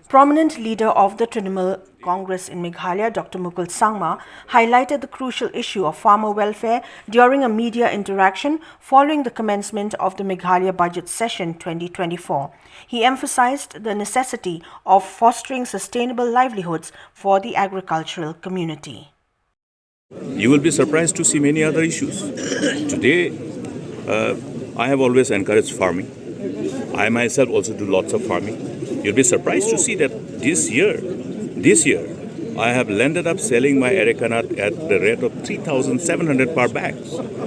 Prominent leader of the Trinamool Congress in Meghalaya, Dr. Mukul Sangma, highlighted the crucial issue of farmer welfare during a media interaction following the commencement of the Meghalaya Budget Session 2024. He emphasized the necessity of fostering sustainable livelihoods for the agricultural community. You will be surprised to see many other issues. Today, I have always encouraged farming. I myself also do lots of farming. You'll be surprised to see that this year, I have landed up selling my areca nut at the rate of 3,700 per bag.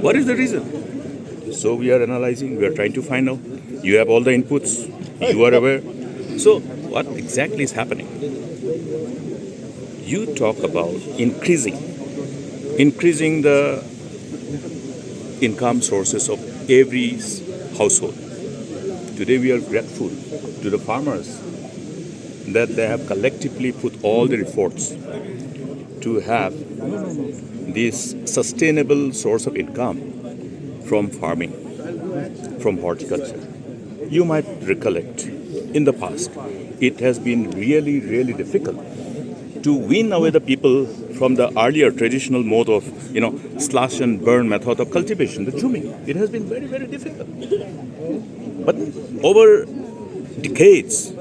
What is the reason? So we are analyzing, we are trying to find out. You have all the inputs, you are aware. So what exactly is happening? You talk about increasing the income sources of every household. Today we are grateful to the farmers that they have collectively put all the efforts to have this sustainable source of income from farming, from horticulture. You might recollect, in the past, it has been really, really difficult to win away the people from the earlier traditional mode of, slash and burn method of cultivation, the zooming. It has been very, very difficult. But over decades,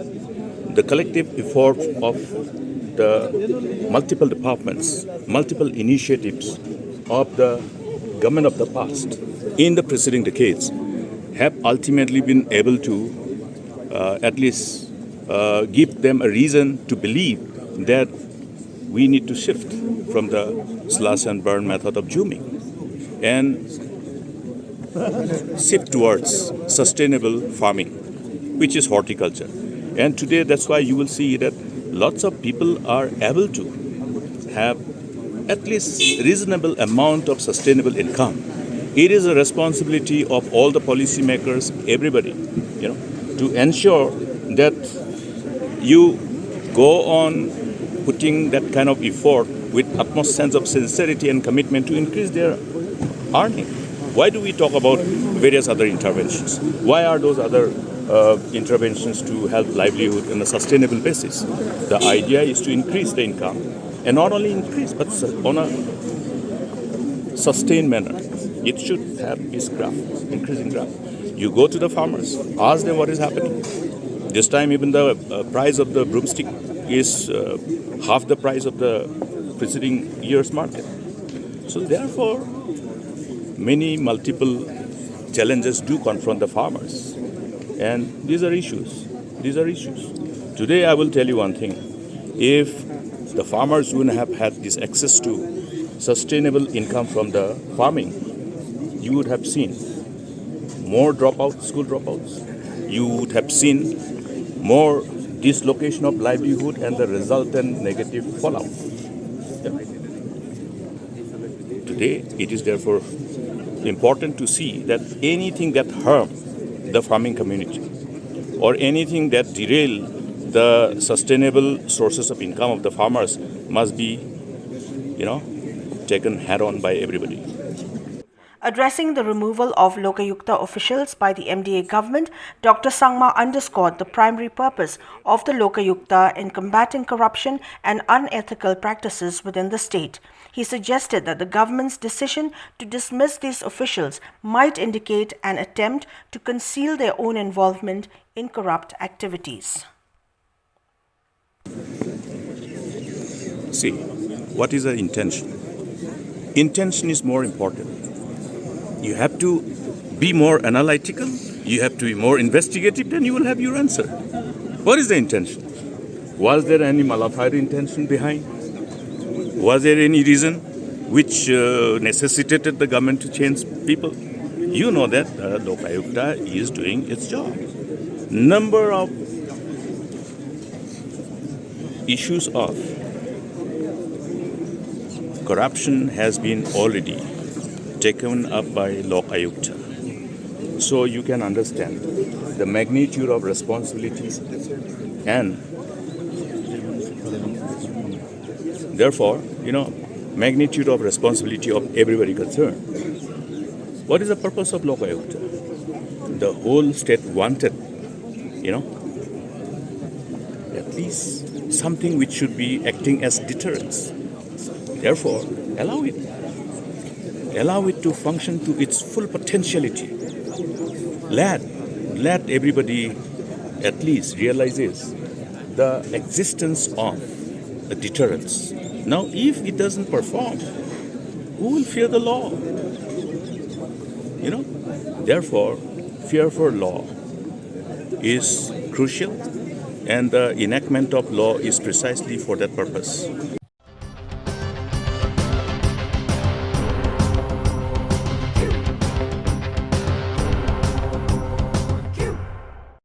the collective effort of the multiple departments, multiple initiatives of the government of the past in the preceding decades have ultimately been able to at least give them a reason to believe that we need to shift from the slash and burn method of zooming and shift towards sustainable farming, which is horticulture. And today, that's why you will see that lots of people are able to have at least reasonable amount of sustainable income. It is a responsibility of all the policymakers, everybody, to ensure that you go on putting that kind of effort with utmost sense of sincerity and commitment to increase their earning. Why do we talk about various other interventions? Why are those other interventions to help livelihood on a sustainable basis? The idea is to increase the income, and not only increase, but on a sustained manner. It should have this graph, increasing graph. You go to the farmers, ask them what is happening. This time even the price of the broomstick is half the price of the preceding year's market. So therefore, many multiple challenges do confront the farmers. And these are issues. Today I will tell you one thing. If the farmers wouldn't have had this access to sustainable income from the farming, you would have seen more school dropouts. You would have seen more dislocation of livelihood and the resultant negative fallout. Today, it is therefore important to see that anything that harms the farming community or anything that derail the sustainable sources of income of the farmers must be, taken head on by everybody. Addressing the removal of Lokayukta officials by the MDA government, Dr. Sangma underscored the primary purpose of the Lokayukta in combating corruption and unethical practices within the state. He suggested that the government's decision to dismiss these officials might indicate an attempt to conceal their own involvement in corrupt activities. See, what is the intention? Intention is more important. You have to be more analytical, you have to be more investigative, then you will have your answer. What is the intention? Was there any malafide intention behind? Was there any reason which necessitated the government to change people? You know that Lokayukta is doing its job. Number of issues of corruption has been already taken up by Lokayukta. So you can understand the magnitude of responsibilities and therefore, magnitude of responsibility of everybody concerned. What is the purpose of Lokayukta? The whole state wanted, at least something which should be acting as deterrence. Therefore, allow it. Allow it to function to its full potentiality. Let everybody at least realizes the existence of a deterrence. Now, if it doesn't perform, who will fear the law? Therefore, fear for law is crucial, and the enactment of law is precisely for that purpose.